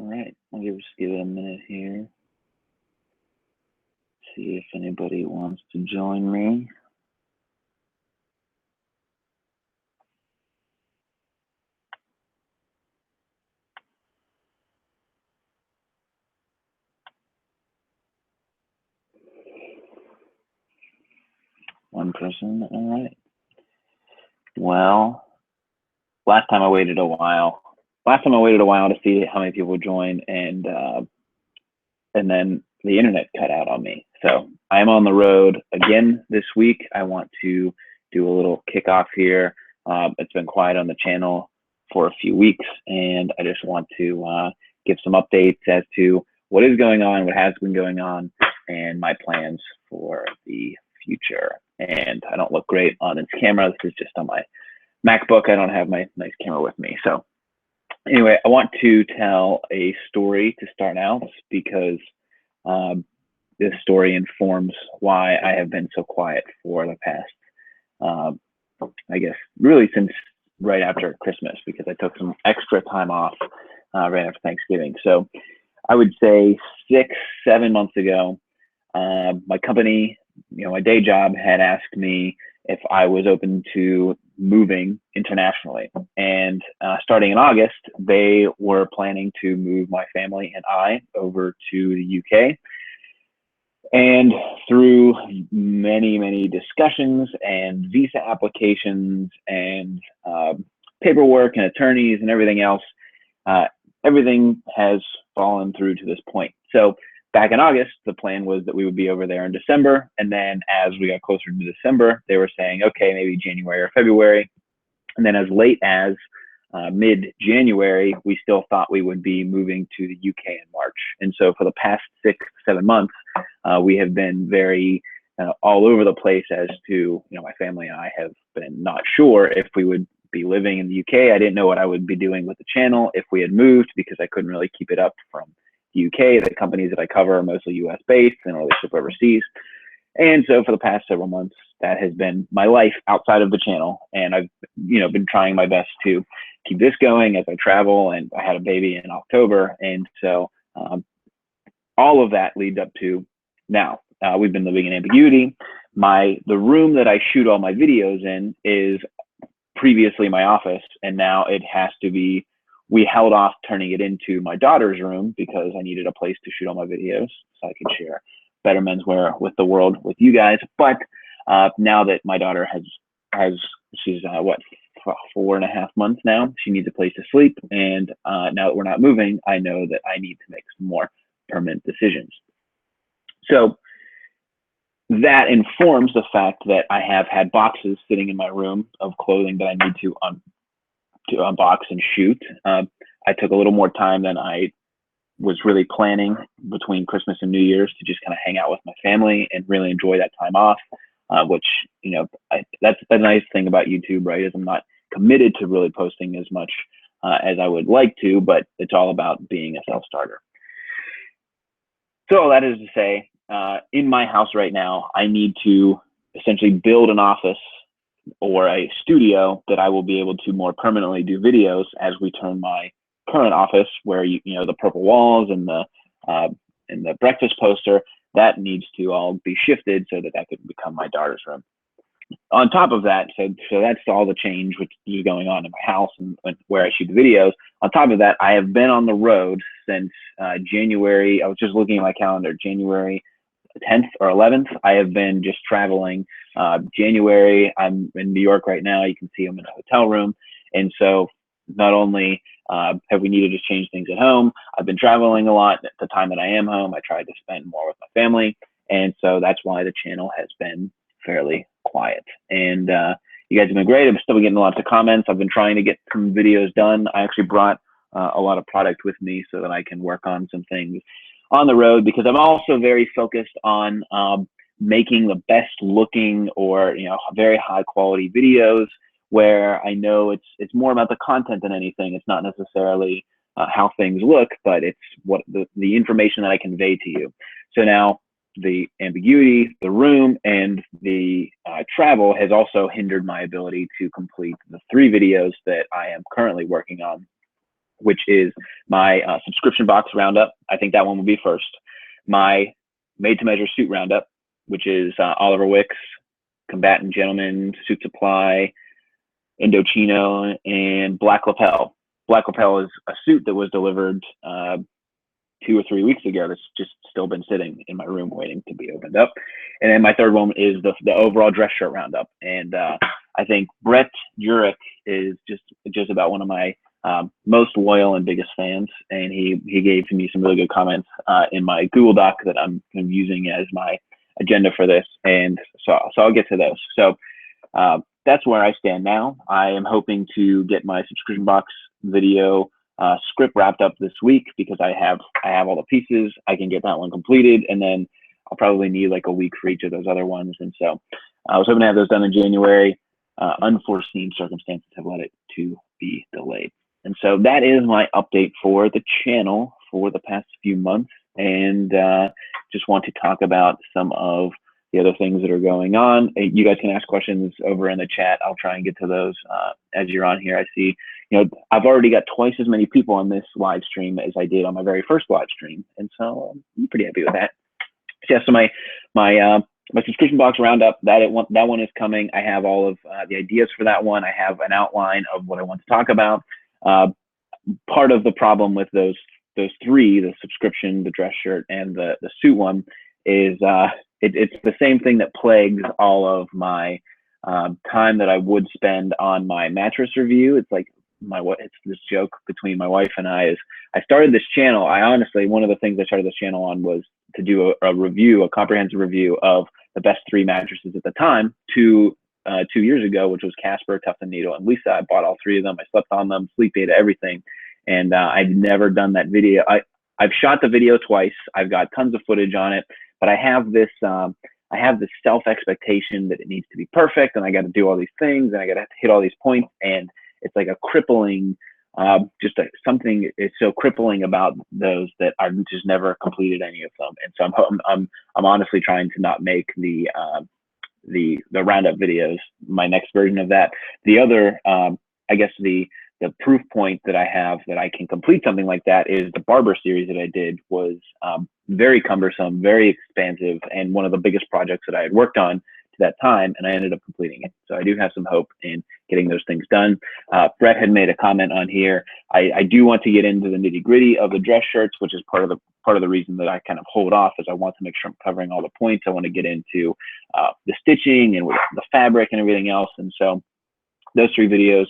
All right, I'll just give it a minute here. See if anybody wants to join me. One person, all right. Well, last time I waited a while. Last time I waited a while to see how many people joined, and then the internet cut out on me. So I'm on the road again this week. I want to do a little kickoff here. It's been quiet on the channel for a few weeks, and I just want to give some updates as to what is going on, what has been going on, and my plans for the future. And I don't look great on this camera. This is just on my MacBook. I don't have my nice camera with me. So anyway, I want to tell a story to start out because this story informs why I have been so quiet for the past, I guess, really since right after Christmas, because I took some extra time off right after Thanksgiving. So I would say 6-7 months ago, my company, my day job had asked me if I was open to moving internationally. And starting in August, they were planning to move my family and I over to the UK. And through many, many discussions and visa applications and paperwork and attorneys and everything else, everything has fallen through to this point. So back in August, the plan was that we would be over there in December. And then as we got closer to December, they were saying, okay, maybe January or February. And then as late as mid-January, we still thought we would be moving to the UK in March. And so for the past 6-7 months, we have been very all over the place as to, my family and I have been not sure if we would be living in the UK. I didn't know what I would be doing with the channel if we had moved, because I couldn't really keep it up from the UK. The companies that I cover are mostly US based and they ship overseas. And so for the past several months, that has been my life outside of the channel. And I've, been trying my best to keep this going as I travel. And I had a baby in October. And so all of that leads up to now. We've been living in ambiguity. The room that I shoot all my videos in is previously my office. And now it has to be, we held off turning it into my daughter's room because I needed a place to shoot all my videos so I could share better menswear with the world with you guys. But now that my daughter she's 4.5 months now, she needs a place to sleep. And now that we're not moving, I know that I need to make some more permanent decisions. So that informs the fact that I have had boxes sitting in my room of clothing that I need to unbox and shoot. I took a little more time than I was really planning between Christmas and New Year's to just kind of hang out with my family and really enjoy that time off, which, that's the nice thing about YouTube, right, is I'm not committed to really posting as much as I would like to, but it's all about being a self-starter. So that is to say, in my house right now, I need to essentially build an office or a studio that I will be able to more permanently do videos as we turn my current office, where the purple walls and the breakfast poster, that needs to all be shifted so that could become my daughter's room. On top of that, so that's all the change which is going on in my house and where I shoot the videos. On top of that, I have been on the road since January. I was just looking at my calendar, January 10th or 11th. I have been just traveling. January, I'm in New York right now. You can see I'm in a hotel room. And so not only have we needed to change things at home, I've been traveling a lot. At the time that I am home, I tried to spend more with my family. And so that's why the channel has been fairly quiet. And you guys have been great. I'm still getting lots of comments. I've been trying to get some videos done. I actually brought a lot of product with me so that I can work on some things on the road, because I'm also very focused on making the best looking or very high quality videos, where I know it's more about the content than anything. It's not necessarily how things look, but it's what the information that I convey to you. So now the ambiguity, the room, and the travel has also hindered my ability to complete the 3 videos that I am currently working on which is my subscription box roundup. I think that one will be first. My made-to-measure suit roundup, which is Oliver Wick's Combatant Gentleman Suit Supply, Indochino, and Black Lapel. Black Lapel is a suit that was delivered 2 or 3 weeks ago that's just still been sitting in my room waiting to be opened up. And then my third one is the overall dress shirt roundup. And I think Brett Jurek is just about one of my most loyal and biggest fans. And he gave me some really good comments in my Google Doc that I'm using as my agenda for this. And so I'll get to those. So that's where I stand now. I am hoping to get my subscription box video script wrapped up this week because I have all the pieces. I can get that one completed, and then I'll probably need like a week for each of those other ones. And so I was hoping to have those done in January. Unforeseen circumstances have led it to be delayed. And so that is my update for the channel for the past few months. And just want to talk about some of the other things that are going on. You guys can ask questions over in the chat. I'll try and get to those as you're on here. I see, I've already got twice as many people on this live stream as I did on my very first live stream. And so I'm pretty happy with that. So yeah, so my subscription box roundup, that one is coming. I have all of the ideas for that one. I have an outline of what I want to talk about. Part of the problem with those three, the subscription, the dress shirt, and the suit one, is it's the same thing that plagues all of my time that I would spend on my mattress review. It's like it's this joke between my wife and I. Is I started this channel. One of the things I started this channel on was to do a comprehensive review of the best 3 mattresses at the time. 2 years ago, which was Casper, Tuft and Needle, and Lisa. I bought all 3 of them. I slept on them, sleep data, everything. And I'd never done that video. I've shot the video twice. I've got tons of footage on it, but I have this self expectation that it needs to be perfect, and I got to do all these things, and I got to hit all these points, and it's like a crippling, something is so crippling about those that I've just never completed any of them. And so I'm honestly trying to not make the roundup videos my next version of that. The other, I guess the proof point that I have that I can complete something like that is the barber series that I did was very cumbersome, very expansive, and one of the biggest projects that I had worked on to that time, and I ended up completing it. So I do have some hope in getting those things done. Brett had made a comment on here. I do want to get into the nitty gritty of the dress shirts, which is part of the reason that I kind of hold off, is I want to make sure I'm covering all the points. I want to get into the stitching and the fabric and everything else. And so those 3 videos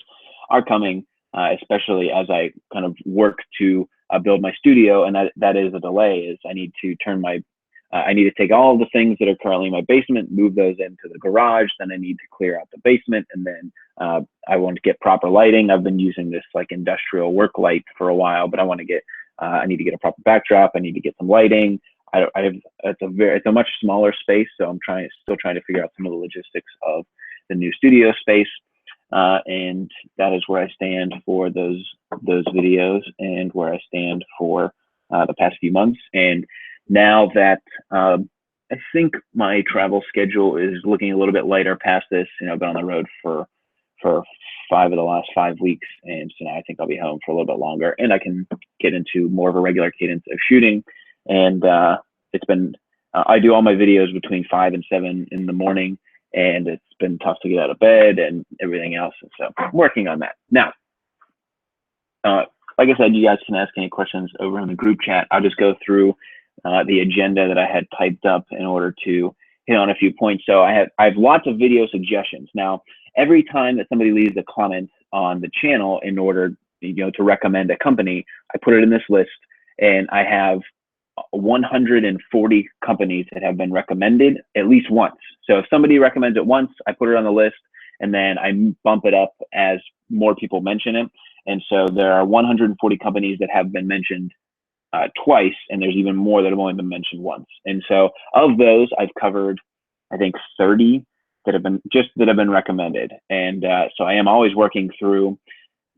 are coming. Especially as I kind of work to build my studio, and that is a delay. Is I need to I need to take all of the things that are currently in my basement, move those into the garage. Then I need to clear out the basement, and then I want to get proper lighting. I've been using this like industrial work light for a while, but I need to get a proper backdrop. I need to get some lighting. It's a much smaller space, so I'm still trying to figure out some of the logistics of the new studio space. And that is where I stand for those videos, and where I stand for the past few months. And now that I think my travel schedule is looking a little bit lighter past this, I've been on the road for 5 of the last 5 weeks, and so now I think I'll be home for a little bit longer, and I can get into more of a regular cadence of shooting. And it's been I do all my videos between 5 and 7 in the morning. And it's been tough to get out of bed and everything else. And so I'm working on that. Now, like I said, you guys can ask any questions over in the group chat. I'll just go through the agenda that I had typed up in order to hit on a few points. So I have lots of video suggestions. Now, every time that somebody leaves a comment on the channel in order to recommend a company, I put it in this list, and I have 140 companies that have been recommended at least once. So if somebody recommends it once, I put it on the list, and then I bump it up as more people mention it. And so there are 140 companies that have been mentioned twice, and there's even more that have only been mentioned once. And so of those, I've covered, I think, 30 that have been recommended. And so I am always working through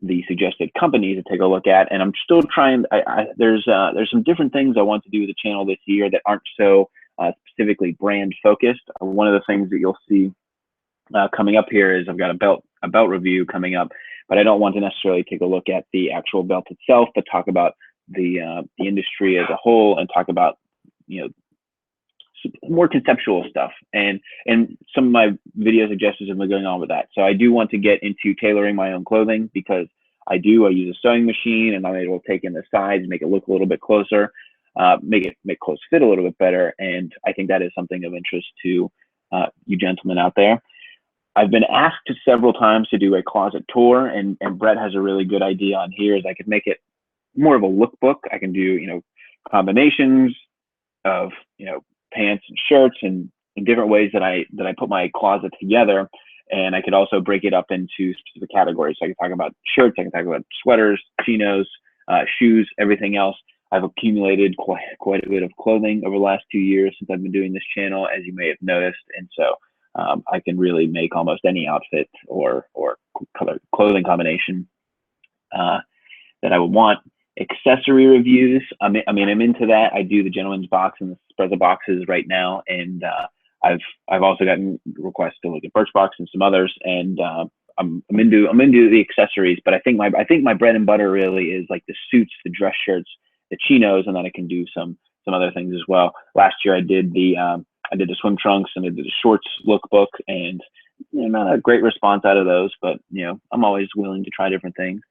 the suggested companies to take a look at, and I'm still trying. There's some different things I want to do with the channel this year that aren't so specifically brand focused. One of the things that you'll see coming up here is I've got a belt review coming up, but I don't want to necessarily take a look at the actual belt itself, but talk about the industry as a whole and talk about, you know, more conceptual stuff. And some of my video suggestions have been going on with that. So I do want to get into tailoring my own clothing, because I use a sewing machine and I'm able to take in the sides, make it look a little bit closer, make clothes fit a little bit better. And I think that is something of interest to you gentlemen out there. I've been asked several times to do a closet tour, and Brett has a really good idea on here. Is I could make it more of a lookbook. I can do, you know, combinations of, you know, pants and shirts and different ways that I put my closet together. And I could also break it up into specific categories. So I can talk about shirts, I can talk about sweaters, chinos, shoes, everything else. I've accumulated quite a bit of clothing over the last 2 years since I've been doing this channel, as you may have noticed. And so I can really make almost any outfit or clothing combination that I would want. Accessory reviews, I mean, I'm into that. I do the gentleman's box and the Sprezza boxes right now, and I've also gotten requests to look at Birchbox and some others, and I'm into the accessories. But I think my bread and butter really is like the suits, the dress shirts, the chinos, and then I can do some other things as well. Last year I did the swim trunks and I did the shorts lookbook, and you know, not a great response out of those, but you know, I'm always willing to try different things.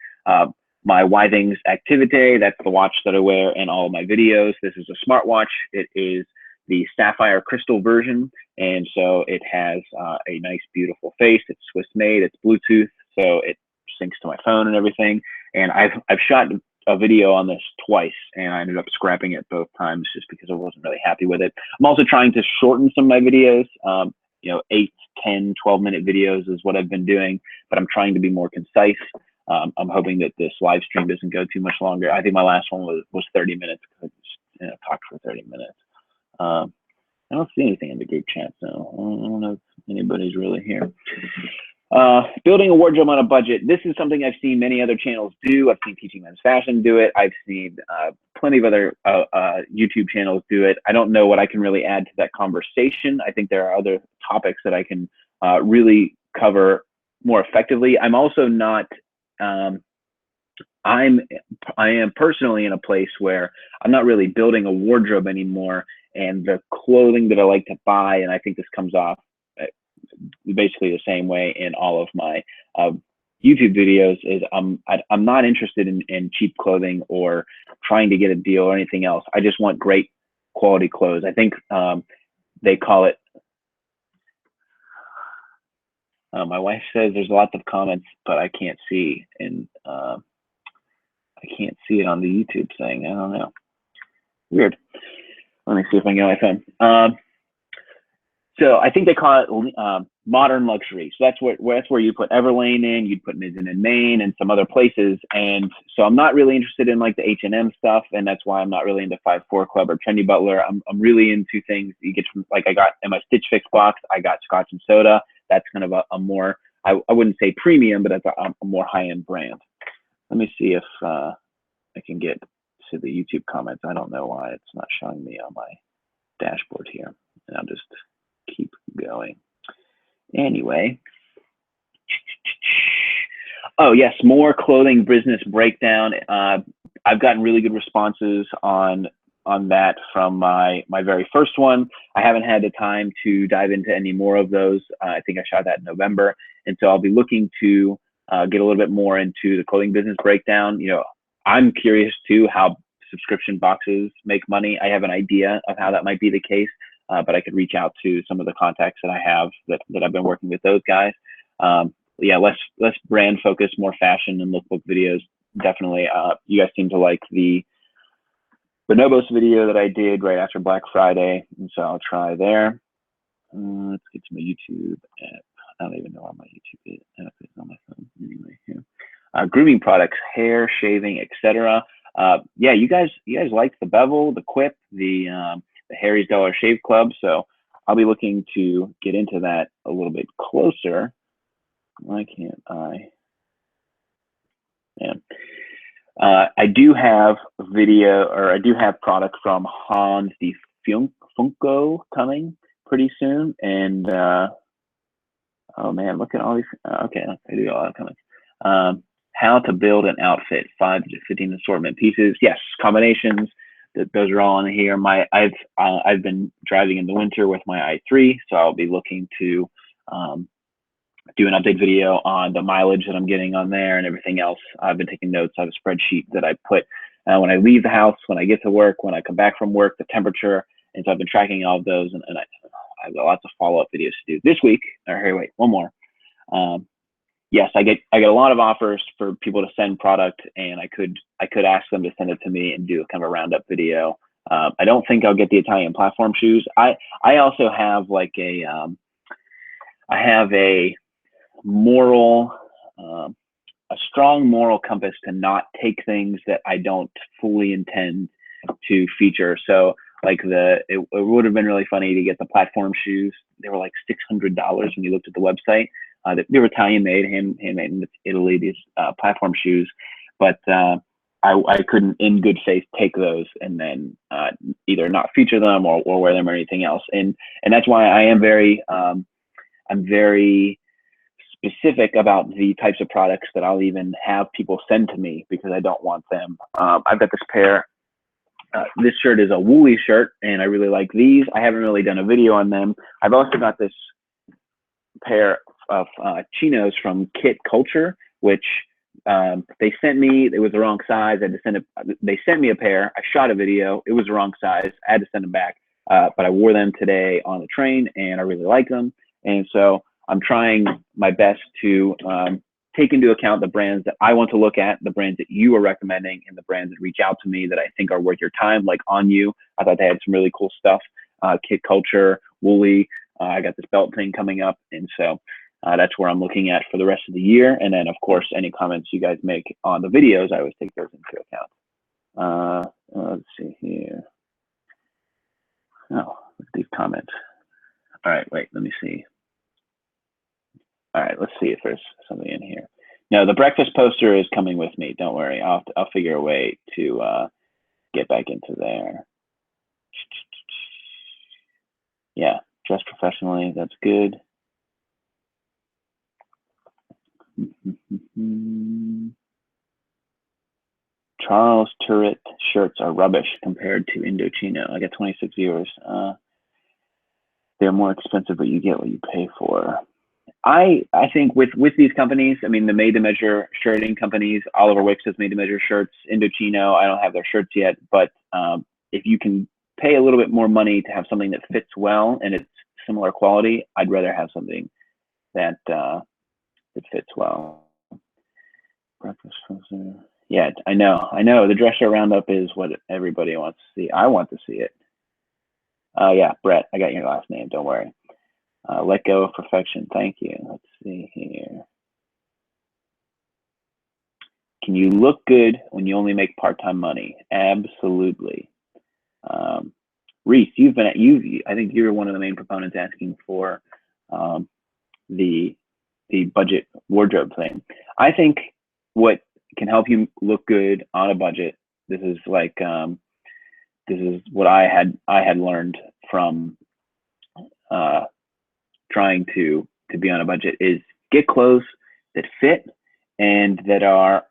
My Withings Activité, that's the watch that I wear in all of my videos. This is a smartwatch. It is the sapphire crystal version, and so it has a nice, beautiful face. It's Swiss made. It's Bluetooth, so it syncs to my phone and everything. And I've shot a video on this twice, and I ended up scrapping it both times just because I wasn't really happy with it. I'm also trying to shorten some of my videos. You know, 8, 10, 12-minute videos is what I've been doing, but I'm trying to be more concise. I'm hoping that this live stream doesn't go too much longer. I think my last one was 30 minutes. I just talked for 30 minutes. I don't see anything in the group chat, so I don't know if anybody's really here. Building a wardrobe on a budget. This is something I've seen many other channels do. I've seen Teaching Men's Fashion do it. I've seen plenty of other YouTube channels do it. I don't know what I can really add to that conversation. I think there are other topics that I can really cover more effectively. I'm also not, I am personally in a place where I'm not really building a wardrobe anymore, and the clothing that I like to buy, and I think this comes off basically the same way in all of my YouTube videos, is I'm not interested in cheap clothing or trying to get a deal or anything else. I just want great quality clothes. I think they call it, my wife says there's lots of comments, but I can't see, and I can't see it on the YouTube thing. I don't know. Weird. Let me see if I can get my phone. So I think they call it modern luxury. So that's where you put Everlane in, you'd put Mizzen and Main and some other places. And so I'm not really interested in like the H&M stuff, and that's why I'm not really into 5-4 Club or Trendy Butler. I'm really into things you get from, like I got in my Stitch Fix box, I got Scotch and Soda. That's kind of a more, I wouldn't say premium, but that's a more high-end brand. Let me see if I can get to the YouTube comments. I don't know why it's not showing me on my dashboard here. And I'll just keep going. Anyway. Oh yes, more clothing business breakdown. I've gotten really good responses on that from my very first one. I haven't had the time to dive into any more of those. I think I shot that in November, and so I'll be looking to get a little bit more into the clothing business breakdown. You know, I'm curious too how subscription boxes make money. I have an idea of how that might be the case, but I could reach out to some of the contacts that I have that I've been working with those guys. Yeah, less brand focus, more fashion and lookbook videos. Definitely. You guys seem to like the Bonobos video that I did right after Black Friday, and so I'll try there. Let's get to my YouTube app. I don't even know where my YouTube app is on my phone. Anyway, here. Grooming products, hair, shaving, etc. Yeah, you guys like the Bevel, the Quip, the Harry's Dollar Shave Club, so I'll be looking to get into that a little bit closer. Why can't I? Yeah. I do have video, or I do have product from Hans the Funko coming pretty soon, and oh man, look at all these. Okay, I do all that coming. How to build an outfit, 5 to 15 assortment pieces. Yes, combinations. Those are all in here. I've been driving in the winter with my i3, so I'll be looking to do an update video on the mileage that I'm getting on there and everything else. I've been taking notes. I have a spreadsheet that I put when I leave the house, when I get to work, when I come back from work, the temperature. And so I've been tracking all of those, and I have lots of follow-up videos to do this week. Or here, wait, one more. Yes, I get a lot of offers for people to send product, and I could ask them to send it to me and do a kind of a roundup video. I don't think I'll get the Italian platform shoes. I also have like a moral, a strong moral compass to not take things that I don't fully intend to feature. So like it would have been really funny to get the platform shoes. They were like $600 when you looked at the website. They were Italian made, handmade in Italy, these platform shoes. But I couldn't in good faith take those and then either not feature them or wear them or anything else. And that's why I am I'm very specific about the types of products that I'll even have people send to me, because I don't want them. I've got this pair. This shirt is a woolly shirt, and I really like these. I haven't really done a video on them. I've also got this pair of chinos from KICKOFF, which they sent me. It was the wrong size. I had to send it. They sent me a pair. I shot a video. It was the wrong size. I had to send them back. But I wore them today on the train, and I really like them. And so I'm trying my best to take into account the brands that I want to look at, the brands that you are recommending, and the brands that reach out to me that I think are worth your time, like On You. I thought they had some really cool stuff. KICKOFF, Woolly. I got this belt thing coming up. And so that's where I'm looking at for the rest of the year. And then, of course, any comments you guys make on the videos, I always take those into account. Let's see here. Oh, these comments. All right, wait, let me see. All right, let's see if there's something in here. No, the breakfast poster is coming with me. Don't worry. I'll figure a way to get back into there. Yeah, dress professionally. That's good. Charles Turret shirts are rubbish compared to Indochino. I got 26 viewers. They're more expensive, but you get what you pay for. I think with these companies, I mean, the made-to-measure shirting companies, Oliver Wicks has made-to-measure shirts. Indochino, I don't have their shirts yet, but if you can pay a little bit more money to have something that fits well and it's similar quality, I'd rather have something that fits well. Breakfast. Yeah, I know. The dress show roundup is what everybody wants to see. I want to see it. Yeah, Brett, I got your last name. Don't worry. Let go of perfection. Thank you. Let's see here. Can you look good when you only make part-time money? Absolutely. Reese, I think you're one of the main proponents asking for the budget wardrobe thing. I think what can help you look good on a budget, this is what I had learned from trying to be on a budget, is get clothes that fit and that are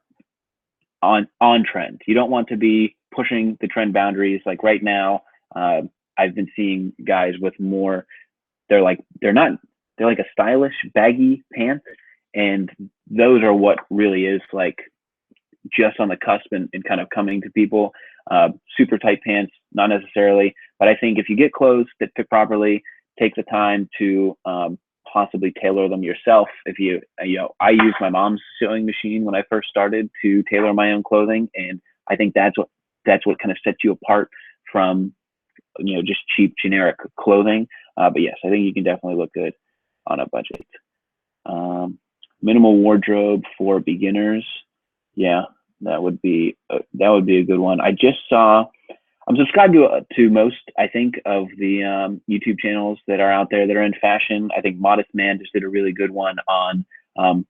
on trend. You don't want to be pushing the trend boundaries. Like right now, I've been seeing guys with more, they're like a stylish baggy pants, and those are what really is like just on the cusp and kind of coming to people. Super tight pants, not necessarily, but I think if you get clothes that fit properly, take the time to possibly tailor them yourself. I used my mom's sewing machine when I first started to tailor my own clothing, and I think that's what kind of sets you apart from just cheap generic clothing. But yes, I think you can definitely look good on a budget. Minimal wardrobe for beginners. Yeah, that would be a good one. I'm subscribed to most, I think, of the YouTube channels that are out there that are in fashion. I think Modest Man just did a really good one on, like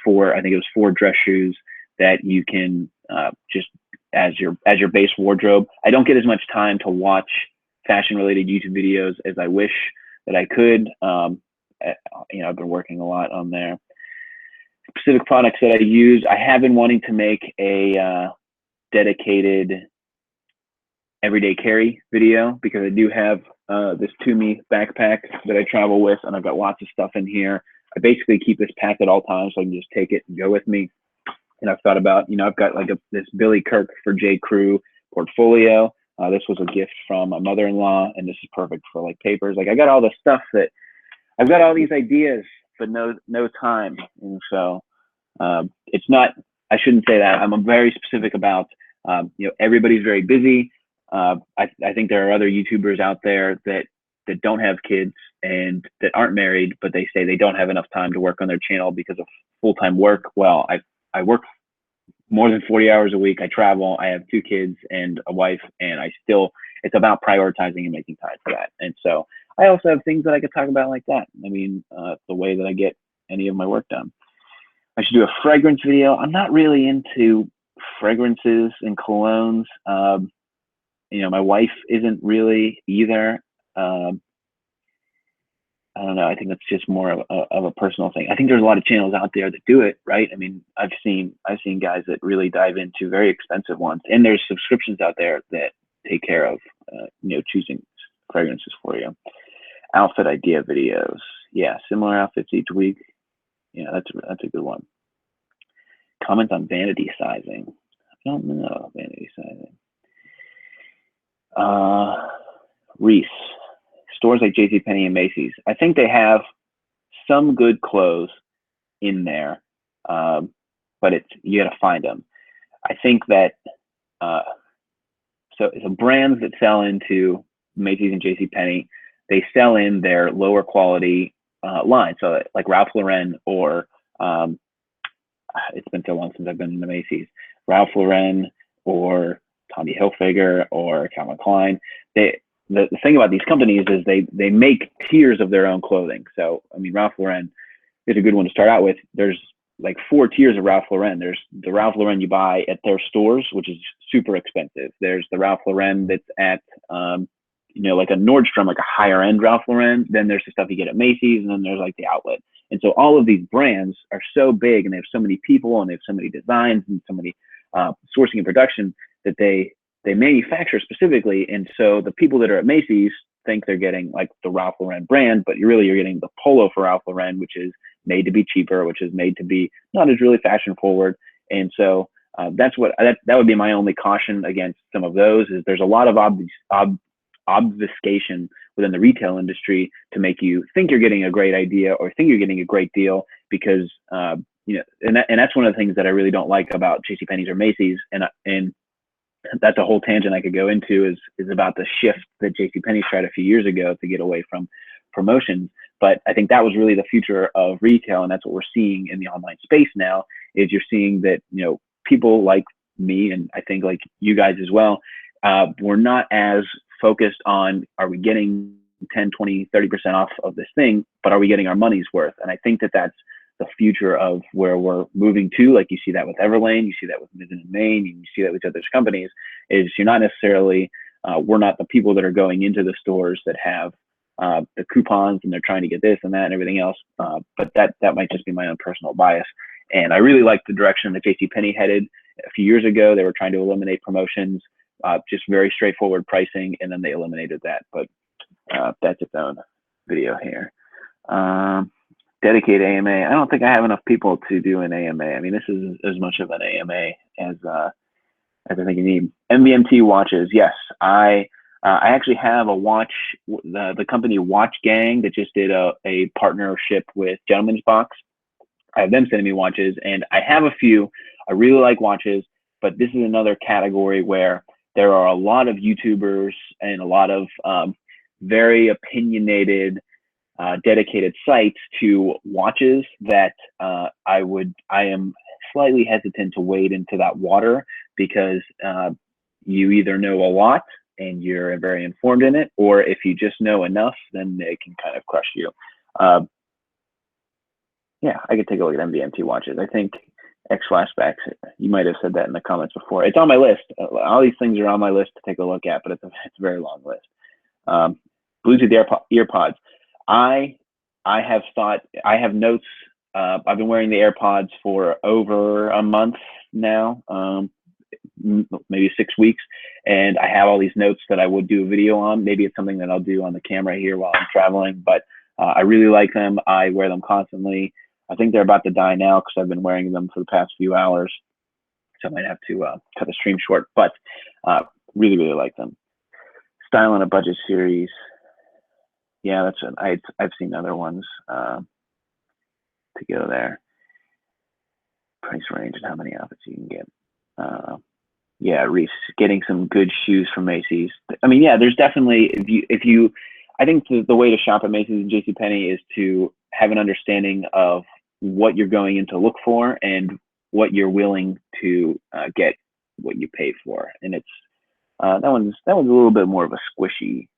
I think it was 4 dress shoes that you can just as your base wardrobe. I don't get as much time to watch fashion-related YouTube videos as I wish that I could. I've been working a lot on there. specific products that I use. I have been wanting to make a dedicated everyday carry video because I do have this Toomey backpack that I travel with, and I've got lots of stuff in here. I basically keep this packed at all times so I can just take it and go with me. And I've thought about, I've got like this Billy Kirk for J. Crew portfolio. This was a gift from my mother-in-law, and this is perfect for like papers. Like I got all the stuff that I've got all these ideas, but no time. And so it's not, I shouldn't say that. I'm very specific about, everybody's very busy. I think there are other YouTubers out there that don't have kids and that aren't married, but they say they don't have enough time to work on their channel because of full-time work. Well, I work more than 40 hours a week. I travel. I have 2 kids and a wife, and it's about prioritizing and making time for that. And so I also have things that I could talk about like that. I mean, the way that I get any of my work done. I should do a fragrance video. I'm not really into fragrances and colognes. My wife isn't really either. I don't know. I think that's just more of a personal thing. I think there's a lot of channels out there that do it, right? I mean, I've seen guys that really dive into very expensive ones, and there's subscriptions out there that take care of, choosing fragrances for you. Outfit idea videos. Yeah, similar outfits each week. Yeah, that's a good one. Comment on vanity sizing. I don't know vanity sizing. Reese. Stores like JCPenney and Macy's. I think they have some good clothes in there, but you got to find them. I think that so brands that sell into Macy's and JCPenney, they sell in their lower quality line. So like Ralph Lauren or it's been so long since I've been in the Macy's. Ralph Lauren or Tommy Hilfiger or Calvin Klein. The thing about these companies is they make tiers of their own clothing. So, I mean, Ralph Lauren is a good one to start out with. There's like 4 tiers of Ralph Lauren. There's the Ralph Lauren you buy at their stores, which is super expensive. There's the Ralph Lauren that's at, like a Nordstrom, like a higher end Ralph Lauren. Then there's the stuff you get at Macy's, and then there's like the outlet. And so all of these brands are so big, and they have so many people, and they have so many designs and so many sourcing and production that they manufacture specifically. And so the people that are at Macy's think they're getting like the Ralph Lauren brand, but you're getting the polo for Ralph Lauren, which is made to be cheaper, which is made to be not as really fashion forward. And so that would be my only caution against some of those. Is there's a lot of obfuscation within the retail industry to make you think you're getting a great idea or think you're getting a great deal because and that's one of the things that I really don't like about JCPenney's or Macy's, and that's a whole tangent I could go into is about the shift that JCPenney tried a few years ago to get away from promotions. But I think that was really the future of retail, and that's what we're seeing in the online space now. Is you're seeing that people like me, and I think like you guys as well, we're not as focused on are we getting 10, 20, 30% off of this thing, but are we getting our money's worth? And I think that that's the future of where we're moving to. Like you see that with Everlane, you see that with Mizzen & Main, you see that with other companies. Is you're not necessarily we're not the people that are going into the stores that have the coupons and they're trying to get this and that and everything else. But that might just be my own personal bias. And I really like the direction that JCPenney headed a few years ago. They were trying to eliminate promotions, just very straightforward pricing, and then they eliminated that. But that's its own video here. Dedicated AMA. I don't think I have enough people to do an AMA. I mean, this is as much of an AMA as I think you need. MVMT watches. Yes, I actually have a watch. The company Watch Gang that just did a partnership with Gentleman's Box. I have them sending me watches, and I have a few. I really like watches, but this is another category where there are a lot of YouTubers and a lot of very opinionated, dedicated sites to watches that I am slightly hesitant to wade into that water because you either know a lot and you're very informed in it, or if you just know enough, then it can kind of crush you. Yeah, I could take a look at MVMT watches. I think X Flashbacks, you might have said that in the comments before. It's on my list. All these things are on my list to take a look at, but it's a very long list. Bluetooth earpods. I have notes I've been wearing the AirPods for over a month now, maybe 6 weeks, and I have all these notes that I would do a video on. Maybe it's something that I'll do on the camera here while I'm traveling, but I really like them. I wear them constantly. I think they're about to die now because I've been wearing them for the past few hours, so I might have to cut the stream short, but really, really like them. Style on a Budget series. Yeah, that's I've seen other ones to go there. Price range and how many outfits you can get. Yeah, Reese, getting some good shoes from Macy's. I mean, yeah, there's definitely, if you I think the way to shop at Macy's and JCPenney is to have an understanding of what you're going in to look for and what you're willing to get what you pay for. And it's that one's a little bit more of a squishy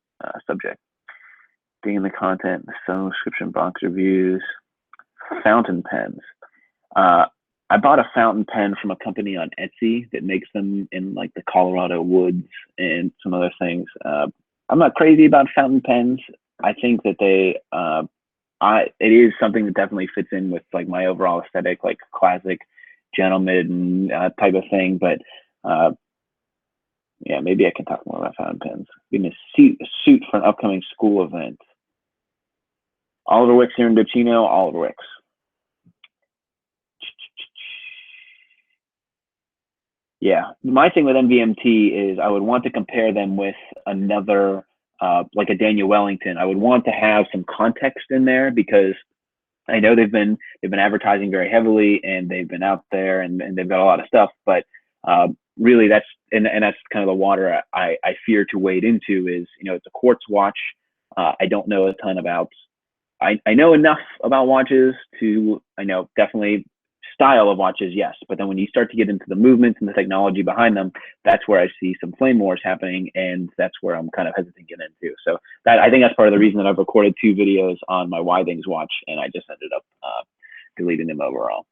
subject. Digging the content, the subscription box reviews, fountain pens. I bought a fountain pen from a company on Etsy that makes them in like the Colorado woods and some other things. I'm not crazy about fountain pens. I think that it is something that definitely fits in with like my overall aesthetic, like classic gentleman type of thing. But yeah, maybe I can talk more about fountain pens. Getting a suit for an upcoming school event. Oliver Wicks here in Docino, Oliver Wicks. Yeah, my thing with MVMT is I would want to compare them with another, like a Daniel Wellington. I would want to have some context in there because I know they've been advertising very heavily and they've been out there and they've got a lot of stuff. But really, that's and that's kind of the water I fear to wade into. Is it's a quartz watch. I don't know a ton about. I know enough about watches to definitely. Style of watches, yes, but then when you start to get into the movements and the technology behind them, that's where I see some flame wars happening, and that's where I'm kind of hesitant to get into. So I think that's part of the reason that I've recorded 2 videos on my Why Things watch, and I just ended up deleting them overall.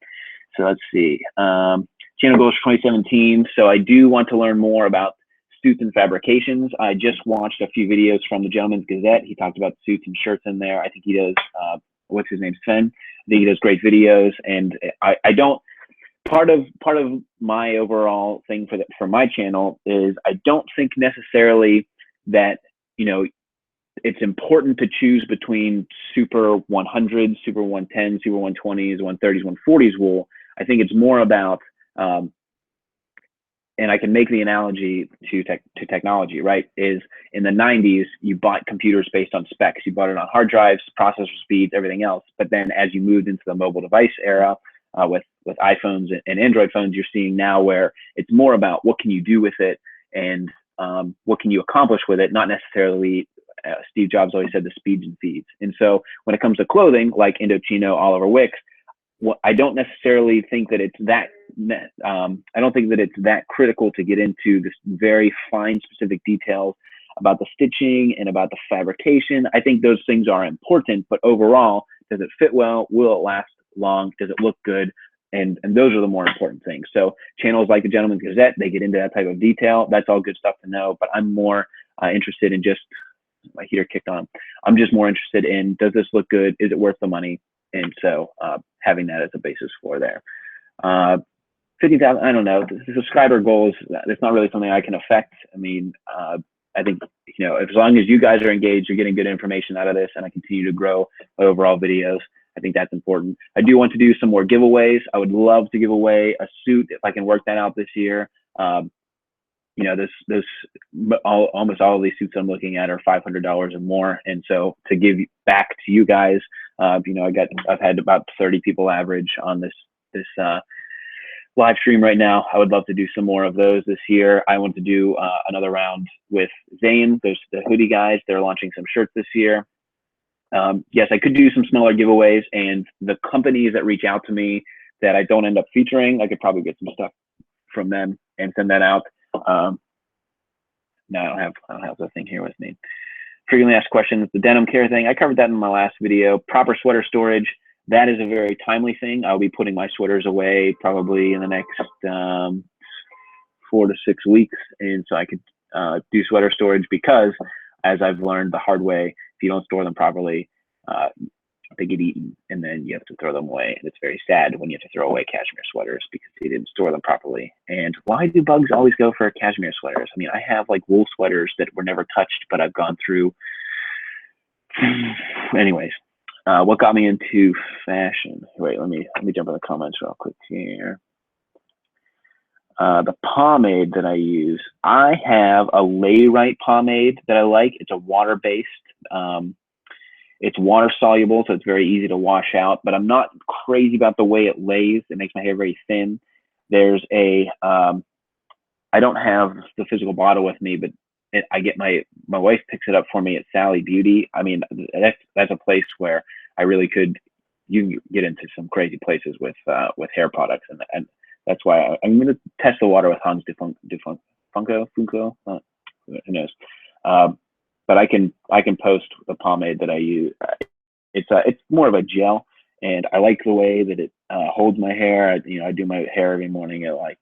So let's see. Channel goals for 2017. So I do want to learn more about suits and fabrications. I just watched a few videos from the Gentleman's Gazette. He talked about suits and shirts in there. I think he does. What's his name? Sven. I think he does great videos, and I don't. Part of my overall thing for my channel is I don't think necessarily that it's important to choose between Super 100s, Super 110s, Super 120s, 130s, 140s wool. I think it's more about and I can make the analogy to technology, right? Is in the 90s, you bought computers based on specs. You bought it on hard drives, processor speeds, everything else. But then as you moved into the mobile device era with iPhones and Android phones, you're seeing now where it's more about what can you do with it and what can you accomplish with it, not necessarily Steve Jobs always said the speeds and feeds. And so when it comes to clothing, like Indochino, Oliver Wicks, I don't necessarily think that it's that. I don't think that it's that critical to get into this very fine, specific details about the stitching and about the fabrication. I think those things are important, but overall, does it fit well? Will it last long? Does it look good? And those are the more important things. So channels like the Gentleman's Gazette, they get into that type of detail. That's all good stuff to know. But I'm more interested in just my heater kicked on. I'm just more interested in, does this look good? Is it worth the money? And so having that as a basis for there. 50,000, I don't know. The subscriber goals, it's not really something I can affect. I mean, I think, as long as you guys are engaged, you're getting good information out of this, and I continue to grow my overall videos, I think that's important. I do want to do some more giveaways. I would love to give away a suit if I can work that out this year. Almost all of these suits I'm looking at are $500 or more, and so to give back to you guys, I've had about 30 people average on this live stream right now. I would love to do some more of those this year. I want to do another round with Zane. There's the hoodie guys. They're launching some shirts this year. Yes, I could do some smaller giveaways, and the companies that reach out to me that I don't end up featuring, I could probably get some stuff from them and send that out. No, I don't have the thing here with me. Frequently asked questions, the denim care thing. I covered that in my last video. Proper sweater storage. That is a very timely thing. I'll be putting my sweaters away probably in the next 4 to 6 weeks, and so I could do sweater storage because, as I've learned the hard way, if you don't store them properly, they get eaten, and then you have to throw them away. And it's very sad when you have to throw away cashmere sweaters because you didn't store them properly. And why do bugs always go for cashmere sweaters? I mean, I have like wool sweaters that were never touched, but I've gone through. Anyways, what got me into fashion? Wait, let me jump in the comments real quick here. The pomade that I use, I have a Layrite pomade that I like. It's a water-based. It's water soluble, so it's very easy to wash out, but I'm not crazy about the way it lays. It makes my hair very thin. There's a, I don't have the physical bottle with me, but I get my wife picks it up for me at Sally Beauty. I mean, that's a place where I really could, you can get into some crazy places with hair products, and that's why I'm going to test the water with Hans Funko, who knows. But I can post the pomade that I use. It's more of a gel, and I like the way that it holds my hair. I do my hair every morning at like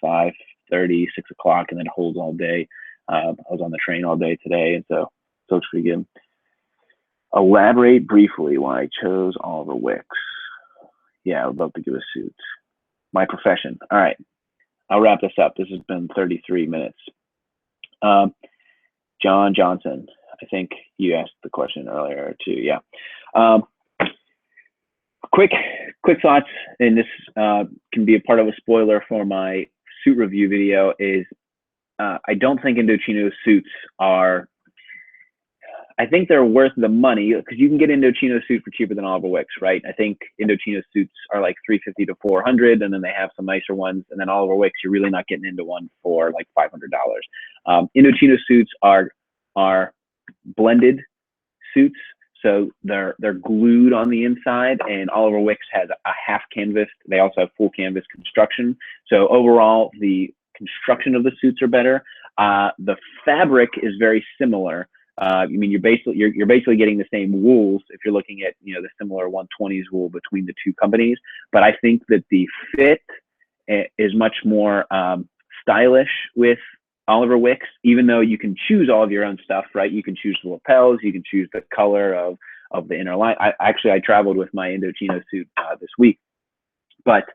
5:30, 6 o'clock, and then it holds all day. I was on the train all day today, and so it looks pretty good. Elaborate briefly why I chose Oliver Wicks. Yeah, I would love to give a suit. My profession. All right, I'll wrap this up. This has been 33 minutes. John Johnson, I think you asked the question earlier too. Yeah. Quick thoughts, and this can be a part of a spoiler for my suit review video. Is I don't think Indochino suits are. I think they're worth the money because you can get Indochino suit for cheaper than Oliver Wicks, right? I think Indochino suits are like $350 to $400, and then they have some nicer ones. And then Oliver Wicks, you're really not getting into one for like $500. Indochino suits are blended suits, so they're glued on the inside, and Oliver Wicks has a half canvas. They also have full canvas construction. So overall, the construction of the suits are better. The fabric is very similar. I mean, you're basically getting the same wools if you're looking at the similar 120s wool between the two companies. But I think that the fit is much more stylish with Oliver Wicks, even though you can choose all of your own stuff, right? You can choose the lapels, you can choose the color of the inner line. I traveled with my Indochino suit this week, but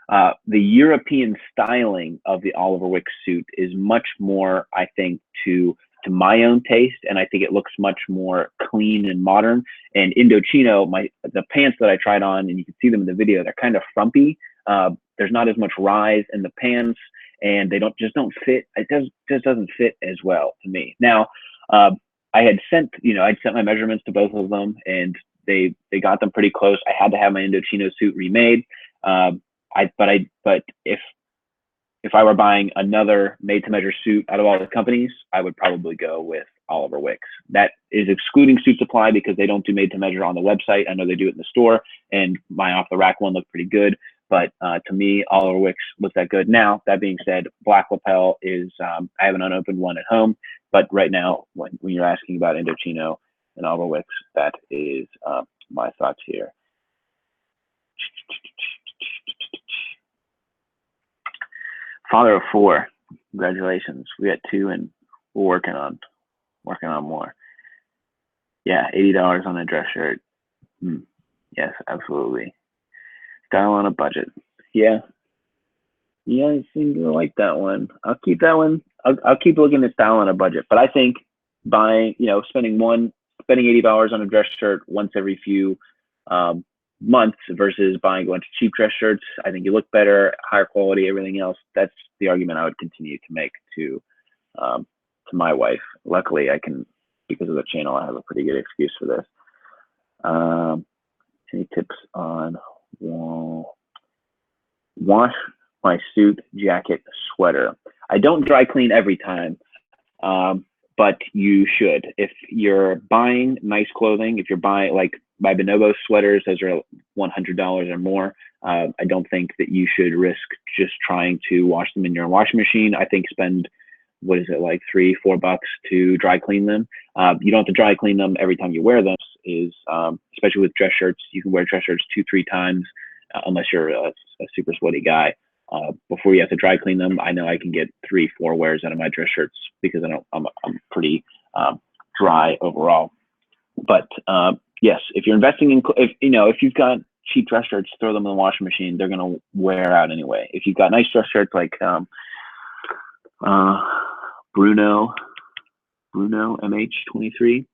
the European styling of the Oliver Wicks suit is much more, I think, to my own taste, and I think it looks much more clean and modern. And Indochino, the pants that I tried on, and you can see them in the video, they're kind of frumpy. There's not as much rise in the pants, and they just don't fit. It just doesn't fit as well to me. Now, I had sent my measurements to both of them, and they got them pretty close. I had to have my Indochino suit remade. But if I were buying another made-to-measure suit out of all the companies, I would probably go with Oliver Wicks. That is excluding Suit Supply because they don't do made-to-measure on the website. I know they do it in the store, and my off-the-rack one looked pretty good. But to me, Oliver Wicks looks that good. Now, that being said, black lapel is, I have an unopened one at home. But right now, when you're asking about Indochino and Oliver Wicks, that is my thoughts here. Father of 4, congratulations. We got 2, and we're working on more. Yeah, $80 on a dress shirt. Yes, absolutely. Style on a budget. Yeah, I seem to like that one. I'll keep that one. I'll keep looking at style on a budget. But I think buying, spending $80 on a dress shirt once every few months versus buying a bunch of cheap dress shirts, I think you look better, higher quality, everything else. That's the argument I would continue to make to my wife. Luckily, I can, because of the channel, I have a pretty good excuse for this. Any tips on wash my suit, jacket, sweater? I don't dry clean every time, but you should. If you're buying nice clothing, if you're buying like my Bonobo sweaters, those are $100 or more. I don't think that you should risk just trying to wash them in your washing machine. I think spend, what is it, like $3-4 to dry clean them. You don't have to dry clean them every time you wear them. Especially with dress shirts, you can wear dress shirts 2-3 times, unless you're a super sweaty guy. Before you have to dry clean them, I know I can get 3-4 wears out of my dress shirts because I'm pretty dry overall. But yes, if you're investing in, if you've got cheap dress shirts, throw them in the washing machine. They're gonna wear out anyway. If you've got nice dress shirts like Bruno MH23,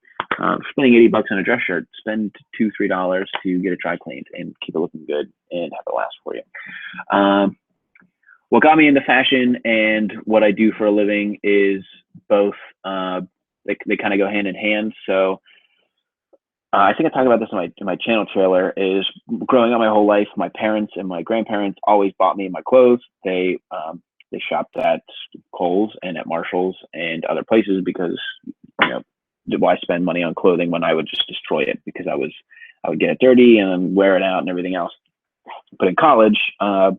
spending $80 on a dress shirt, spend $2-3 to get it dry cleaned and keep it looking good and have it last for you. What got me into fashion and what I do for a living is both. They kind of go hand in hand. So I think I talked about this in my channel trailer. Is growing up my whole life, my parents and my grandparents always bought me my clothes. They shopped at Kohl's and at Marshall's and other places because why spend money on clothing when I would just destroy it, because I would get it dirty and then wear it out and everything else. But in college, I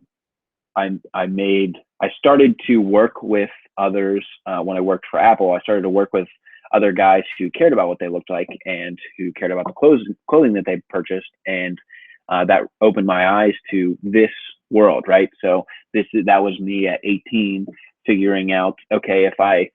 started to work with others. When I worked for Apple, I started to work with other guys who cared about what they looked like and who cared about the clothing that they purchased. And that opened my eyes to this world, right? So that was me at 18 figuring out, okay, if I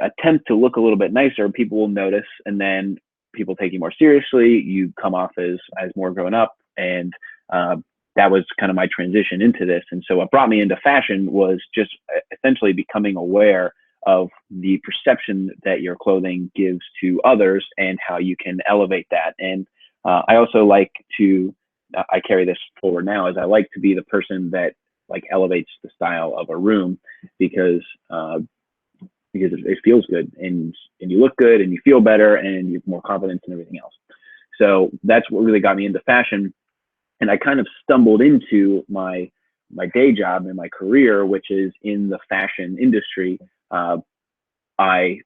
attempt to look a little bit nicer, people will notice, and then people take you more seriously. You come off as more grown up, and that was kind of my transition into this. And so what brought me into fashion was just essentially becoming aware of the perception that your clothing gives to others and how you can elevate that. And I also like to, I carry this forward now, as I like to be the person that like elevates the style of a room, because it feels good and you look good and you feel better and you have more confidence and everything else. So that's what really got me into fashion. And I kind of stumbled into my day job and my career, which is in the fashion industry. I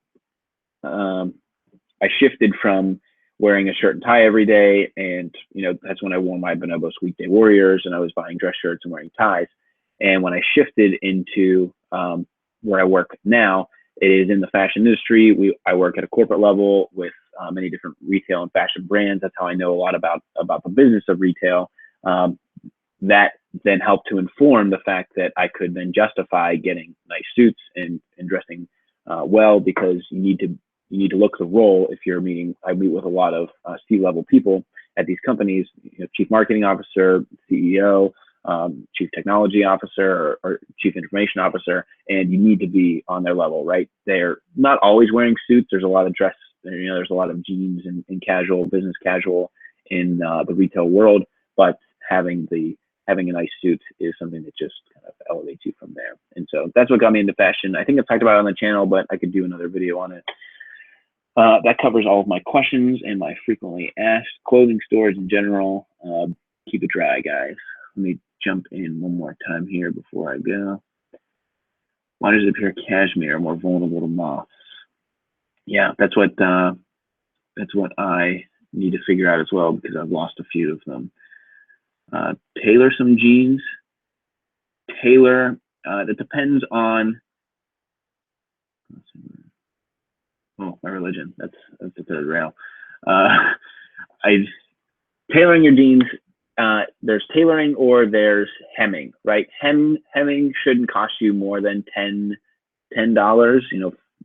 shifted from wearing a shirt and tie every day, and that's when I wore my Bonobos Weekday Warriors, and I was buying dress shirts and wearing ties. And when I shifted into where I work now, it is in the fashion industry. I work at a corporate level with many different retail and fashion brands. That's how I know a lot about the business of retail. That then helped to inform the fact that I could then justify getting nice suits and dressing well, because you need to look the role. If you're I meet with a lot of C-level people at these companies, chief marketing officer, CEO, chief technology officer, or chief information officer, and you need to be on their level, right? They're not always wearing suits. There's a lot of dress, there's a lot of jeans and casual, business casual in the retail world, but having a nice suit is something that just kind of elevates you from there. And so that's what got me into fashion. I think I've talked about it on the channel, but I could do another video on it. That covers all of my questions and my frequently asked clothing stores in general. Keep it dry, guys. Let me jump in one more time here before I go. Why does it appear cashmere more vulnerable to moths? Yeah, that's what I need to figure out as well, because I've lost a few of them. Tailor some jeans. That depends on my religion. That's the third rail. Tailoring your jeans. There's tailoring or there's hemming, right? Hemming shouldn't cost you more than $10.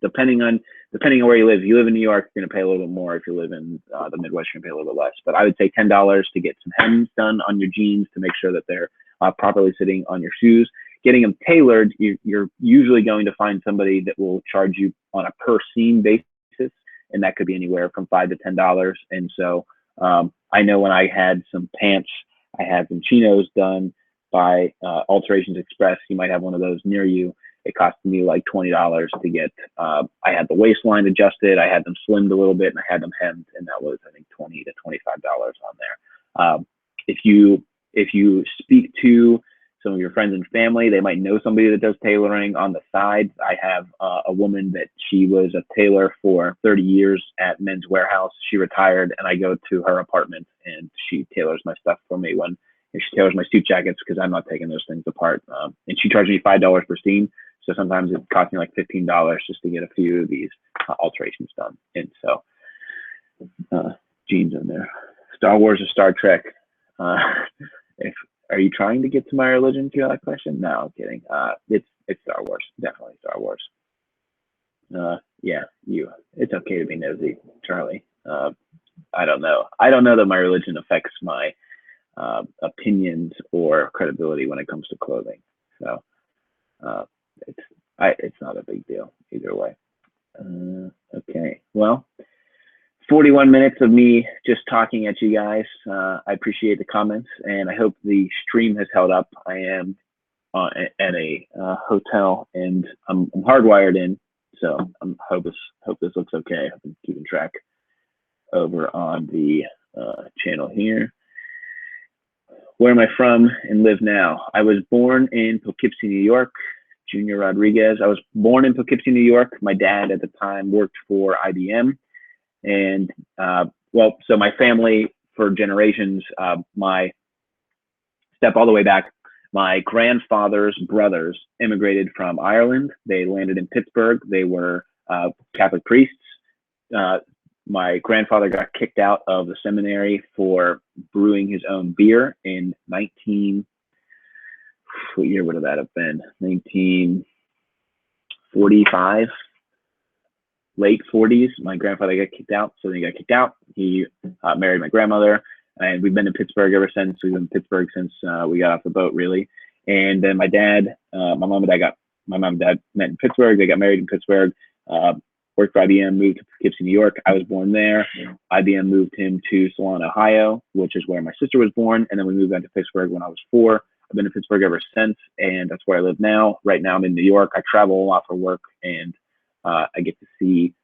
Depending on where you live. If you live in New York, you're gonna pay a little bit more. If you live in the Midwest, you're gonna pay a little bit less. But I would say $10 to get some hems done on your jeans to make sure that they're properly sitting on your shoes. Getting them tailored, you're usually going to find somebody that will charge you on a per seam basis, and that could be anywhere from $5 to $10. And so I know when I had some pants, I had some chinos done by Alterations Express. You might have one of those near you. It cost me like $20 to get. I had the waistline adjusted, I had them slimmed a little bit, and I had them hemmed, and that was, I think, $20 to $25 on there. If you speak to some of your friends and family, they might know somebody that does tailoring on the side. I have a woman that she was a tailor for 30 years at Men's Warehouse. She retired, and I go to her apartment, and she tailors my stuff for me she tailors my suit jackets, because I'm not taking those things apart. And she charged me $5 per seam. So sometimes it cost me like $15 just to get a few of these alterations done. And so jeans in there. Star Wars or Star Trek? Are you trying to get to my religion to that question? No, I'm kidding. It's Star Wars, definitely Star Wars. Yeah, it's okay to be nosy, Charlie. I don't know. I don't know that my religion affects my opinions or credibility when it comes to clothing. So uh, it's not a big deal either way. Okay, well, 41 minutes of me just talking at you guys. I appreciate the comments, and I hope the stream has held up. I am at a hotel, and I'm hardwired in, so I hope this looks okay. I've been keeping track over on the channel here. Where am I from and live now? I was born in Poughkeepsie, New York. Junior Rodriguez. I was born in Poughkeepsie, New York. My dad at the time worked for IBM. And well, so my family for generations, my step all the way back, my grandfather's brothers immigrated from Ireland. They landed in Pittsburgh. They were Catholic priests. My grandfather got kicked out of the seminary for brewing his own beer in what year would that have been? 1945, late 40s. My grandfather got kicked out, so then he got kicked out. He married my grandmother, and we've been in Pittsburgh ever since. We've been in Pittsburgh since we got off the boat, really. And then my dad, my mom and dad met in Pittsburgh. They got married in Pittsburgh. Worked for IBM, moved to Poughkeepsie, New York. I was born there. IBM moved him to Salon, Ohio, which is where my sister was born. And then we moved down to Pittsburgh when I was 4. I've been in Pittsburgh ever since, and that's where I live now. Right now I'm in New York. I travel a lot for work, and I get to see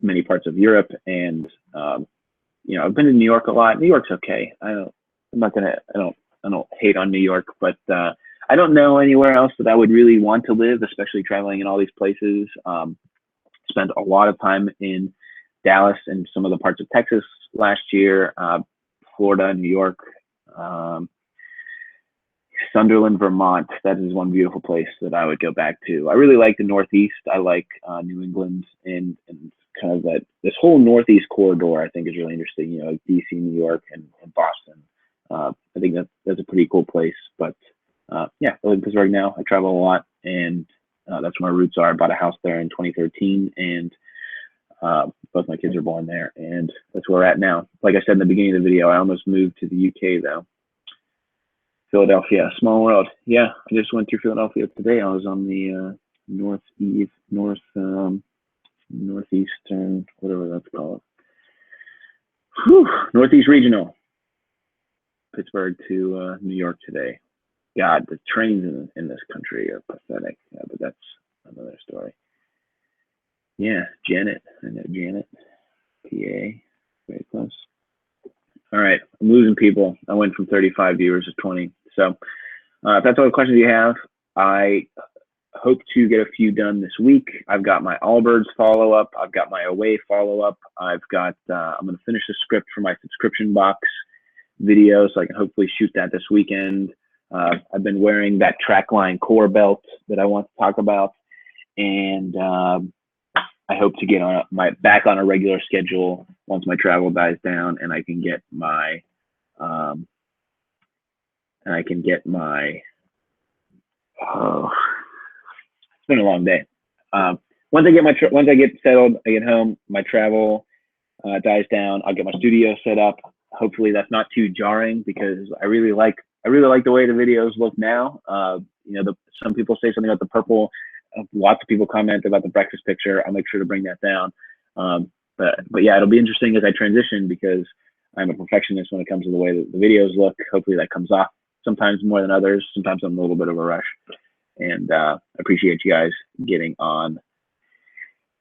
many parts of Europe. And you know, I've been in New York a lot. New York's okay. I don't hate on New York, but I don't know anywhere else that I would really want to live, especially traveling in all these places. Spent a lot of time in Dallas and some of the parts of Texas last year, Florida, New York, Sunderland, Vermont. That is one beautiful place that I would go back to. I really like the Northeast. I like New England and kind of this whole Northeast corridor. I think is really interesting. You know, like DC, New York, and Boston. I think that's a pretty cool place. But yeah, I live in Pittsburgh now. I travel a lot, and that's where my roots are. I bought a house there in 2013, and both my kids are born there, and that's where we're at now. Like I said in the beginning of the video, I almost moved to the UK though. Philadelphia, small world. Yeah, I just went through Philadelphia today. I was on the northeastern, whatever that's called. Northeast Regional. Pittsburgh to New York today. God, the trains in this country are pathetic, but that's another story. Yeah, Janet. I know Janet. PA. Very close. All right, I'm losing people. I went from 35 viewers to 20. So if that's all the questions you have, I hope to get a few done this week. I've got my Allbirds follow-up. I've got my Away follow-up. I've got, I'm going to finish the script for my subscription box video, so I can hopefully shoot that this weekend. I've been wearing that Trackline core belt that I want to talk about, and I hope to get on back on a regular schedule once my travel dies down, and I can get my oh, it's been a long day. Once I get settled, I get home, my travel dies down, I'll get my studio set up. Hopefully that's not too jarring, because I really like the way the videos look now. You know, some people say something about the purple. Lots of people comment about the breakfast picture. I'll make sure to bring that down. But yeah, it'll be interesting as I transition, because I'm a perfectionist when it comes to the way that the videos look. Hopefully that comes off sometimes more than others. Sometimes I'm a little bit of a rush. And I appreciate you guys getting on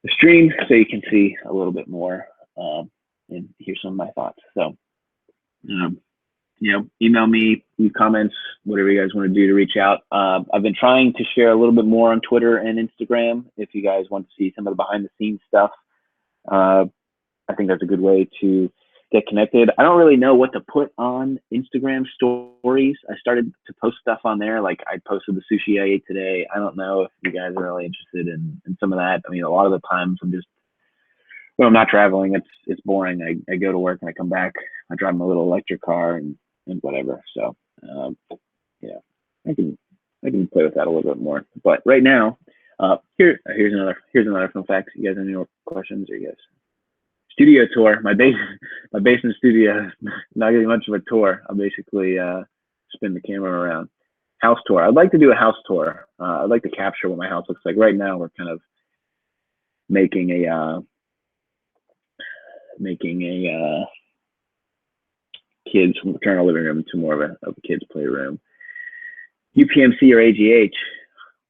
the stream so you can see a little bit more and hear some of my thoughts. So, you know, email me, leave comments, whatever you guys want to do to reach out. I've been trying to share a little bit more on Twitter and Instagram if you guys want to see some of the behind the scenes stuff. I think that's a good way to get connected. I don't really know what to put on Instagram stories. I started to post stuff on there. Like I posted the sushi I ate today. I don't know if you guys are really interested in some of that. I mean, a lot of the times when I'm not traveling, it's boring. I go to work and I come back. I drive my little electric car and whatever. So yeah, I can play with that a little bit more. But right now, here's another fun fact. You guys have any more questions, or you guys studio tour. My basement studio is not getting much of a tour. I'll basically spin the camera around. House tour. I'd like to do a house tour. I'd like to capture what my house looks like. Right now, we're kind of making a kids, we're turning our living room into more of a kids playroom. UPMC or AGH?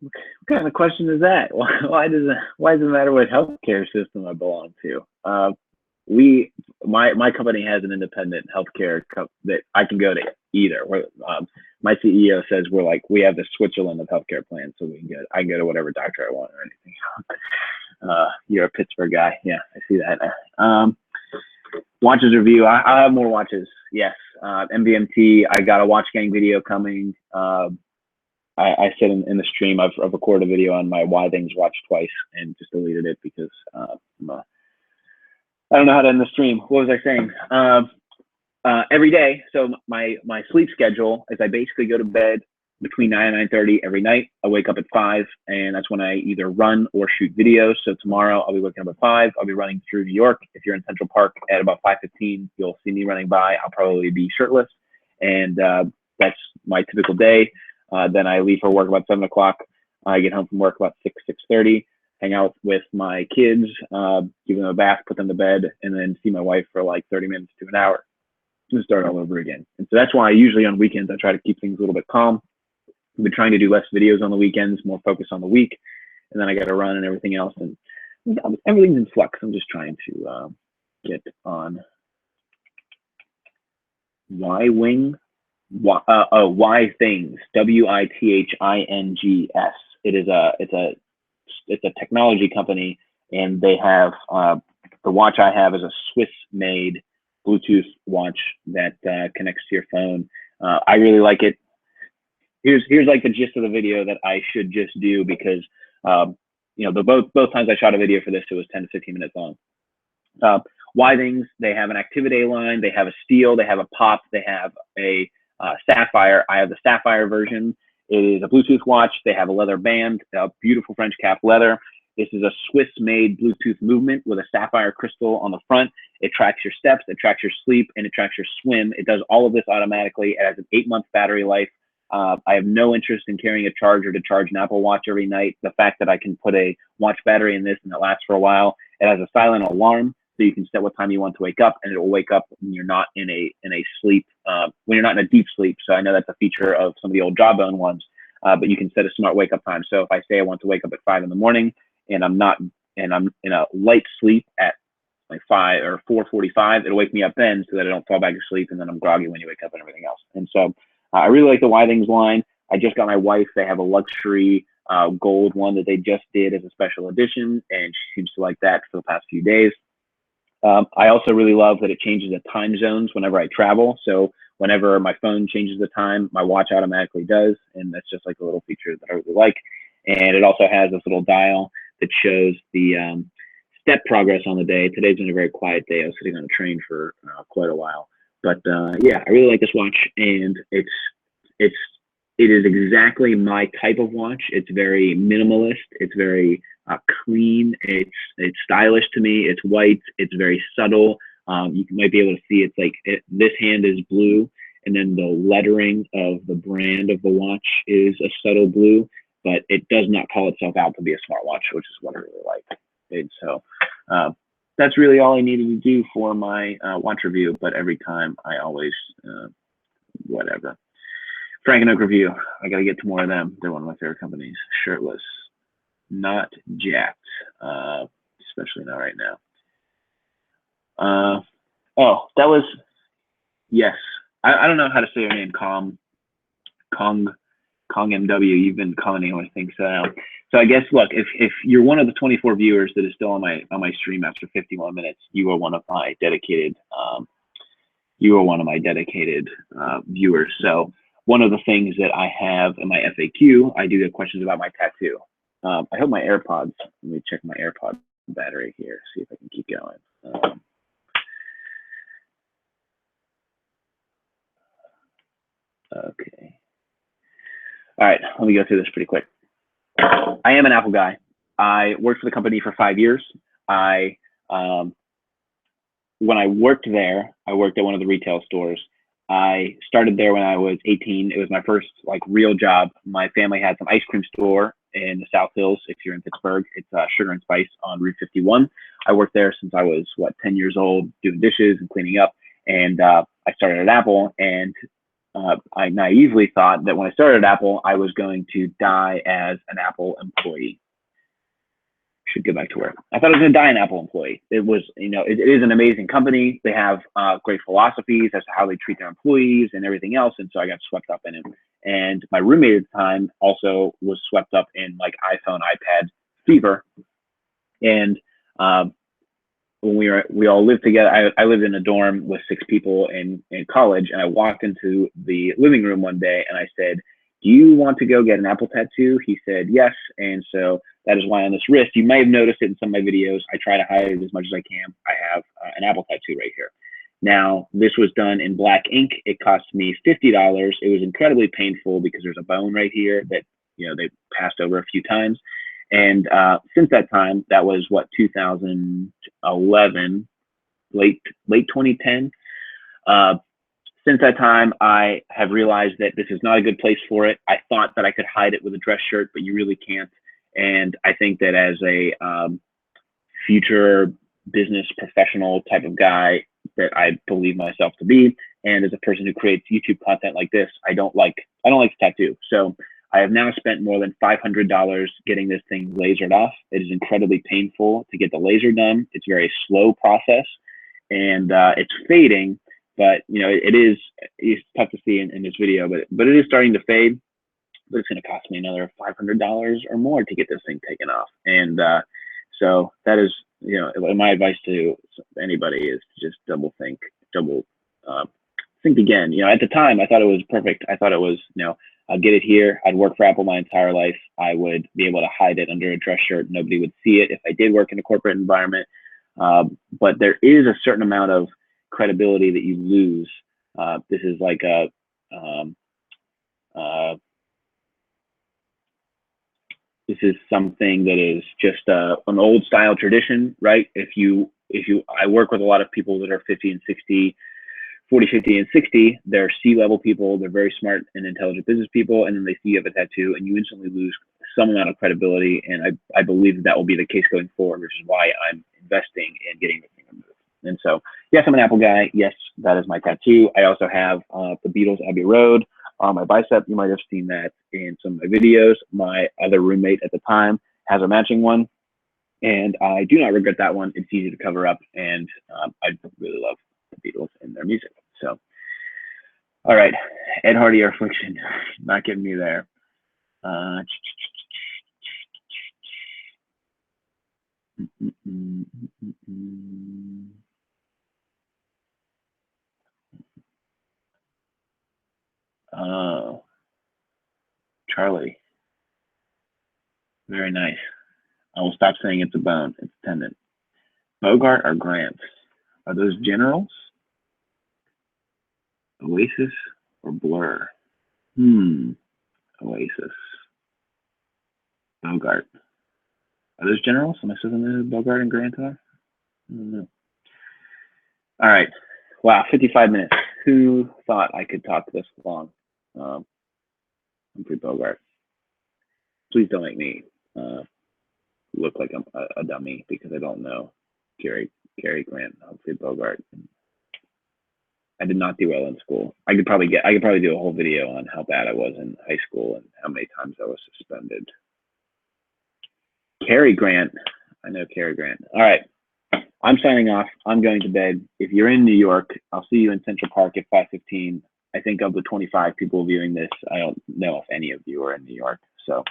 What kind of question is that? Why does it matter what healthcare system I belong to? My company has an independent healthcare that I can go to either. My CEO says we have the Switzerland of healthcare plans, so I can go to whatever doctor I want or anything. You're a Pittsburgh guy, yeah, I see that. Watches review. I'll have more watches. Yes. MVMT. I got a watch gang video coming. I said in the stream, I've recorded a video on my Why Things watch twice and just deleted it because I don't know how to end the stream. What was I saying? Every day. So my sleep schedule is I basically go to bed between 9 and 9:30 every night. I wake up at 5, and that's when I either run or shoot videos. So tomorrow I'll be waking up at 5. I'll be running through New York. If you're in Central Park at about 5:15, you'll see me running by. I'll probably be shirtless, and that's my typical day. Then I leave for work about 7 o'clock. I get home from work about 6:30. Hang out with my kids, give them a bath, put them to bed, and then see my wife for like 30 minutes to an hour and start all over again. And so that's why usually on weekends I try to keep things a little bit calm. I've been trying to do less videos on the weekends, more focus on the week, and then I got to run and everything else. And everything's in flux. I'm just trying to get on Why Things, WITHINGS. It's a technology company, and they have the watch I have is a Swiss-made Bluetooth watch that connects to your phone. I really like it. Here's like the gist of the video that I should just do because both times I shot a video for this, it was 10 to 15 minutes long. Why Things, they have an Activity line, they have a steel, they have a pop, they have a sapphire. I have the sapphire version. It is a Bluetooth watch. They have a leather band, beautiful French cap leather. This is a Swiss-made Bluetooth movement with a sapphire crystal on the front. It tracks your steps, it tracks your sleep, and it tracks your swim. It does all of this automatically. It has an 8-month battery life. I have no interest in carrying a charger to charge an Apple Watch every night. The fact that I can put a watch battery in this and it lasts for a while. It has a silent alarm, so you can set what time you want to wake up, and it will wake up when you're not in a sleep, when you're not in a deep sleep. So I know that's a feature of some of the old Jawbone ones, but you can set a smart wake up time. So if I say I want to wake up at 5 in the morning and I'm in a light sleep at like 5 or 4:45, it'll wake me up then so that I don't fall back to sleep and then I'm groggy when you wake up and everything else. And so I really like the Why Things line. I just got my wife. They have a luxury gold one that they just did as a special edition, and she seems to like that for the past few days. I also really love that it changes the time zones whenever I travel. So whenever my phone changes the time, my watch automatically does, and that's just like a little feature that I really like. And it also has this little dial that shows the step progress on the day. Today's been a very quiet day. I was sitting on a train for quite a while. But yeah, I really like this watch, and it is exactly my type of watch. It's very minimalist. It's very clean. It's stylish to me. It's white. It's very subtle. You might be able to see it's like this hand is blue, and then the lettering of the brand of the watch is a subtle blue, but it does not call itself out to be a smartwatch, which is what I really like. And so that's really all I needed to do for my watch review, but every time I always, whatever. Frank and Oak review. I got to get to more of them. They're one of my favorite companies. Shirtless, not jacked, especially not right now. Oh, that was, yes. I don't know how to say your name, Kong MW. You've been commenting on things. So I guess, look, if you're one of the 24 viewers that is still on my stream after 51 minutes, you are one of my dedicated viewers. So one of the things that I have in my FAQ, I do get questions about my tattoo. I hope my AirPods. Let me check my AirPod battery here, see if I can keep going. Okay. All right, let me go through this pretty quick. I am an Apple guy. I worked for the company for 5 years. I when I worked there, I worked at one of the retail stores. I started there when I was 18. It was my first like real job. My family had some ice cream store in the South Hills. If you're in Pittsburgh, it's Sugar and Spice on Route 51. I worked there since I was 10 years old, doing dishes and cleaning up. And I started at Apple, and I naively thought that when I started at Apple, I was going to die as an Apple employee. Should go back to work. I thought I was going to die an Apple employee. It was, it is an amazing company. They have great philosophies as to how they treat their employees and everything else. And so I got swept up in it. And my roommate at the time also was swept up in like iPhone, iPad fever. And when we all lived together, I lived in a dorm with 6 people in college, and I walked into the living room one day and I said, "Do you want to go get an Apple tattoo?" He said yes. And so that is why on this wrist, you may have noticed it in some of my videos, I try to hide it as much as I can. I have an Apple tattoo right here. Now, this was done in black ink. It cost me $50. It was incredibly painful because there's a bone right here that, they passed over a few times. And since that time, that was 2011, late 2010. Since that time, I have realized that this is not a good place for it. I thought that I could hide it with a dress shirt, but you really can't. And I think that as a future business professional type of guy that I believe myself to be, and as a person who creates YouTube content like this, I don't like to tattoo. So I have now spent more than $500 getting this thing lasered off. It is incredibly painful to get the laser done. It's a very slow process, and it's fading. But it's tough to see in this video, but it is starting to fade. But it's going to cost me another $500 or more to get this thing taken off. And so that is, my advice to anybody is to just think again. At the time, I thought it was perfect. I thought it was, I'd get it here. I'd work for Apple my entire life. I would be able to hide it under a dress shirt. Nobody would see it if I did work in a corporate environment. But there is a certain amount of credibility that you lose. This is like this is something that is just an old style tradition, right? I work with a lot of people that are 50 and 60, 40, 50, and 60. They're C-level people. They're very smart and intelligent business people. And then they see you have a tattoo and you instantly lose some amount of credibility. And I believe that will be the case going forward, which is why I'm investing in getting this thing removed. And so, yes, I'm an Apple guy. Yes, that is my tattoo. I also have the Beatles Abbey Road on my bicep. You might have seen that in some of my videos. My other roommate at the time has a matching one, and I do not regret that one. It's easy to cover up, and I really love the Beatles and their music. So, all right, Ed Hardy or Affliction, not getting me there. Oh, Charlie. Very nice. I will stop saying it's a bone. It's a tendon. Bogart or Grant? Are those generals? Oasis or Blur? Oasis. Bogart. Are those generals? Am I supposed to know who Bogart and Grant are? I don't know. All right. Wow, 55 minutes. Who thought I could talk this long? Humphrey Bogart. Please don't make me look like I'm a dummy because I don't know Cary Grant, Humphrey Bogart. I did not do well in school. I could probably do a whole video on how bad I was in high school and how many times I was suspended. Cary Grant. I know Cary Grant. All right. I'm signing off. I'm going to bed. If you're in New York, I'll see you in Central Park at 5:15. I think of the 25 people viewing this, I don't know if any of you are in New York. So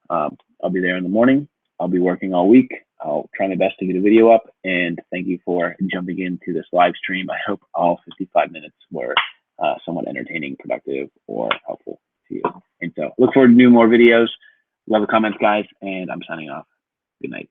I'll be there in the morning. I'll be working all week. I'll try my best to get a video up. And thank you for jumping into this live stream. I hope all 55 minutes were somewhat entertaining, productive, or helpful to you. And so look forward to more videos. Love the comments, guys. And I'm signing off. Good night.